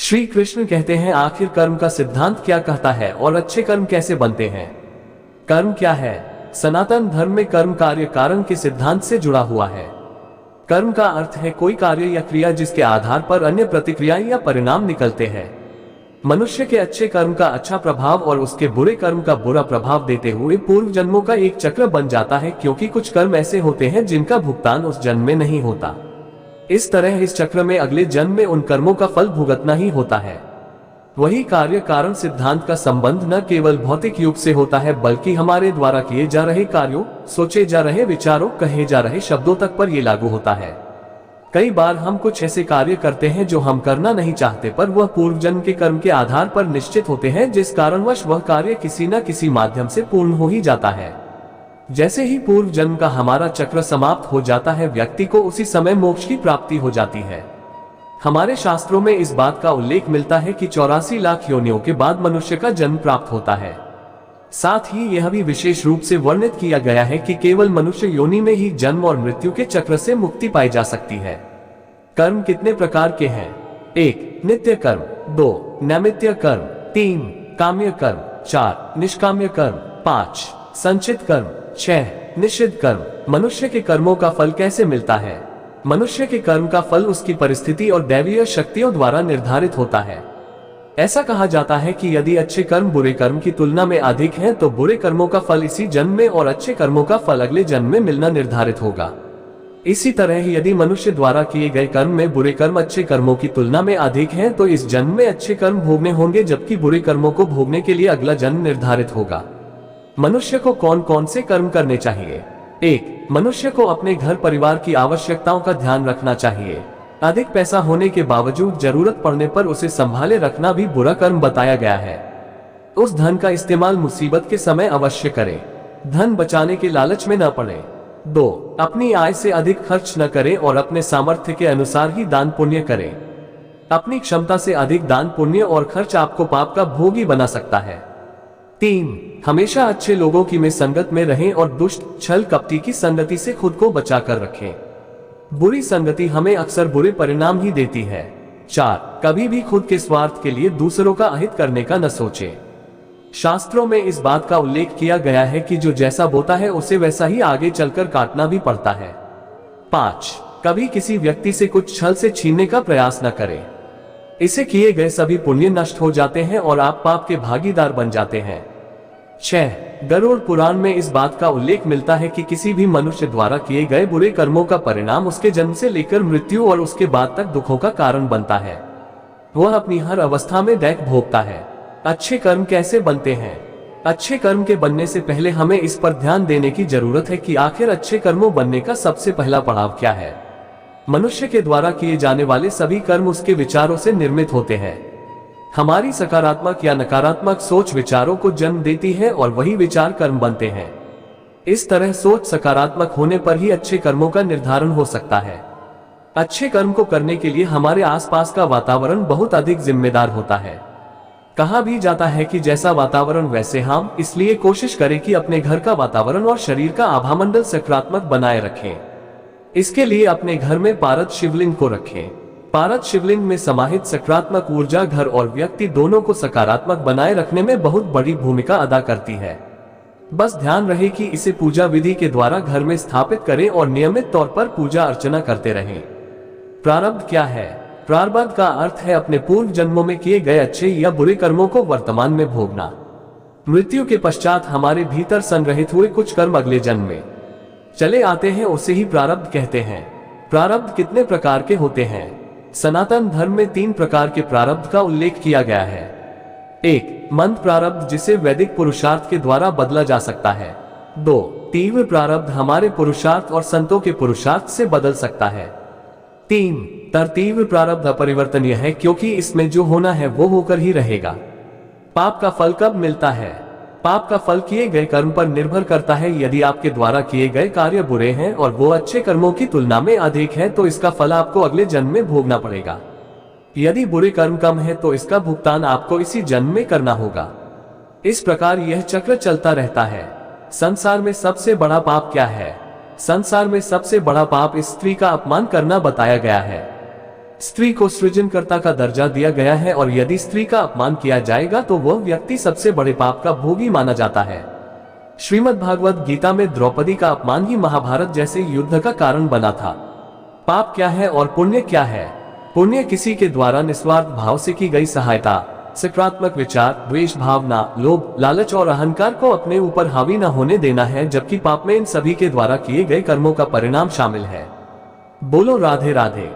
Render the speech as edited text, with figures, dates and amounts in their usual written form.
श्री कृष्ण कहते हैं, आखिर कर्म का सिद्धांत क्या कहता है और अच्छे कर्म कैसे बनते हैं? कर्म क्या है? सनातन धर्म में कर्म कार्य कारण के सिद्धांत से जुड़ा हुआ है। कर्म का अर्थ है कोई कार्य या क्रिया जिसके आधार पर अन्य प्रतिक्रियाएं या परिणाम निकलते हैं। मनुष्य के अच्छे कर्म का अच्छा प्रभाव और उसके बुरे कर्म का बुरा प्रभाव देते हुए पूर्व जन्मों का एक चक्र बन जाता है, क्योंकि कुछ कर्म ऐसे होते हैं जिनका भुगतान उस जन्म में नहीं होता। इस तरह इस चक्र में अगले जन्म में उन कर्मों का फल भुगतना ही होता है। वही कार्य कारण सिद्धांत का संबंध न केवल भौतिक युग से होता है, बल्कि हमारे द्वारा किए जा रहे कार्यों, सोचे जा रहे विचारों, कहे जा रहे शब्दों तक पर यह लागू होता है। कई बार हम कुछ ऐसे कार्य करते हैं जो हम करना नहीं चाहते, पर वह पूर्व जन्म के कर्म के आधार पर निश्चित होते हैं, जिस कारणवश वह कार्य किसी न किसी माध्यम से पूर्ण हो ही जाता है। जैसे ही पूर्व जन्म का हमारा चक्र समाप्त हो जाता है, व्यक्ति को उसी समय मोक्ष की प्राप्ति हो जाती है। हमारे शास्त्रों में इस बात का उल्लेख मिलता है कि 84 लाख योनियों के बाद मनुष्य का जन्म प्राप्त होता है। साथ ही यह भी विशेष रूप से वर्णित किया गया है कि केवल मनुष्य योनि में ही जन्म और मृत्यु के चक्र से मुक्ति पाई जा सकती है। कर्म कितने प्रकार के हैं? 1. नित्य कर्म, 2. नैमित्य कर्म, 3. काम्य कर्म, 4. निष्काम्य कर्म, 5. संचित कर्म, 6. निषिद्ध कर्म। मनुष्य के कर्मों का फल कैसे मिलता है? मनुष्य के कर्म का फल उसकी परिस्थिति और दैवीय शक्तियों द्वारा निर्धारित होता है। ऐसा कहा जाता है कि यदि अच्छे कर्म बुरे कर्म की तुलना में अधिक हैं, तो बुरे कर्मों का फल इसी जन्म में और अच्छे कर्मों का फल अगले जन्म में मिलना निर्धारित होगा। इसी तरह यदि मनुष्य द्वारा किए गए कर्म में बुरे कर्म अच्छे कर्मों की तुलना में अधिक हैं, तो इस जन्म में अच्छे कर्म भोगने होंगे, जबकि बुरे कर्मों को भोगने के लिए अगला जन्म निर्धारित होगा। मनुष्य को कौन कौन से कर्म करने चाहिए? 1. मनुष्य को अपने घर परिवार की आवश्यकताओं का ध्यान रखना चाहिए। अधिक पैसा होने के बावजूद जरूरत पड़ने पर उसे संभाले रखना भी बुरा कर्म बताया गया है। उस धन का इस्तेमाल मुसीबत के समय अवश्य करें। धन बचाने के लालच में न पड़े। 2. अपनी आय से अधिक खर्च न करें और अपने सामर्थ्य के अनुसार ही दान पुण्य करें। अपनी क्षमता से अधिक दान पुण्य और खर्च आपको पाप का भोगी बना सकता है। 3. हमेशा अच्छे लोगों की में संगत में रहें और दुष्ट, छल कपटी की संगति से खुद को बचा कर रखें। बुरी संगति हमें अक्सर बुरे परिणाम ही देती है। 4. कभी भी खुद के स्वार्थ के लिए दूसरों का अहित करने का न सोचें। शास्त्रों में इस बात का उल्लेख किया गया है कि जो जैसा बोता है उसे वैसा ही आगे चलकर काटना भी पड़ता है। 5. कभी किसी व्यक्ति से कुछ छल से छीनने का प्रयास न करें। इसे किए गए सभी पुण्य नष्ट हो जाते हैं और आप पाप के भागीदार बन जाते हैं। 6. गरुड़ पुराण में इस बात का उल्लेख मिलता है कि किसी भी मनुष्य द्वारा किए गए बुरे कर्मों का परिणाम उसके जन्म से लेकर मृत्यु और उसके बाद तक दुखों का कारण बनता है। वह अपनी हर अवस्था में दैख भोगता है। अच्छे कर्म कैसे बनते हैं? अच्छे कर्म के बनने से पहले हमें इस पर ध्यान देने की जरूरत है कि आखिर अच्छे कर्मों बनने का सबसे पहला पड़ाव क्या है। मनुष्य के द्वारा किए जाने वाले सभी कर्म उसके विचारों से निर्मित होते हैं। हमारी सकारात्मक या नकारात्मक सोच विचारों को जन्म देती है और वही विचार कर्म बनते हैं। इस तरह सोच सकारात्मक होने पर ही अच्छे कर्मों का निर्धारण हो सकता है। अच्छे कर्म को करने के लिए हमारे आसपास का वातावरण बहुत अधिक जिम्मेदार होता है। कहा भी जाता है कि जैसा वातावरण वैसे हम, इसलिए कोशिश करें कि अपने घर का वातावरण और शरीर का आभामंडल सकारात्मक बनाए रखें। इसके लिए अपने घर में पारद शिवलिंग को रखें। पारद शिवलिंग में समाहित सकारात्मक ऊर्जा घर और व्यक्ति दोनों को सकारात्मक बनाए रखने में बहुत बड़ी भूमिका अदा करती है। बस ध्यान रहे कि इसे पूजा विधि के द्वारा घर में स्थापित करें और नियमित तौर पर पूजा अर्चना करते रहें। प्रारब्ध क्या है? प्रारब्ध का अर्थ है अपने पूर्व जन्मों में किए गए अच्छे या बुरे कर्मों को वर्तमान में भोगना। मृत्यु के पश्चात हमारे भीतर संग्रहित हुए कुछ कर्म अगले जन्म में चले आते हैं, उसे ही प्रारब्ध कहते हैं। प्रारब्ध कितने प्रकार के होते हैं? सनातन धर्म में 3 प्रकार के प्रारब्ध का उल्लेख किया गया है। 1. मंद प्रारब्ध, जिसे वैदिक पुरुषार्थ के द्वारा बदला जा सकता है। 2. तीव्र प्रारब्ध, हमारे पुरुषार्थ और संतों के पुरुषार्थ से बदल सकता है। 3. तरतीव्र प्रारब्ध अपरिवर्तनीय है, क्योंकि इसमें जो होना है वो होकर ही रहेगा। पाप का फल कब मिलता है? पाप का फल किए गए कर्म पर निर्भर करता है। यदि आपके द्वारा किए गए कार्य बुरे हैं और वो अच्छे कर्मों की तुलना में अधिक है, तो इसका फल आपको अगले जन्म में भोगना पड़ेगा। यदि बुरे कर्म कम है तो इसका भुगतान आपको इसी जन्म में करना होगा। इस प्रकार यह चक्र चलता रहता है। संसार में सबसे बड़ा पाप क्या है? संसार में सबसे बड़ा पाप इस स्त्री का अपमान करना बताया गया है। स्त्री को सृजनकर्ता का दर्जा दिया गया है और यदि स्त्री का अपमान किया जाएगा तो वह व्यक्ति सबसे बड़े पाप का भोगी माना जाता है। श्रीमद् भागवत गीता में द्रौपदी का अपमान ही महाभारत जैसे युद्ध का कारण बना था। पाप क्या है और पुण्य क्या है? पुण्य किसी के द्वारा निस्वार्थ भाव से की गई सहायता, सकारात्मक विचार, द्वेष भावना, लोभ, लालच और अहंकार को अपने ऊपर हावी न होने देना है, जबकि पाप में इन सभी के द्वारा किए गए कर्मों का परिणाम शामिल है। बोलो राधे राधे।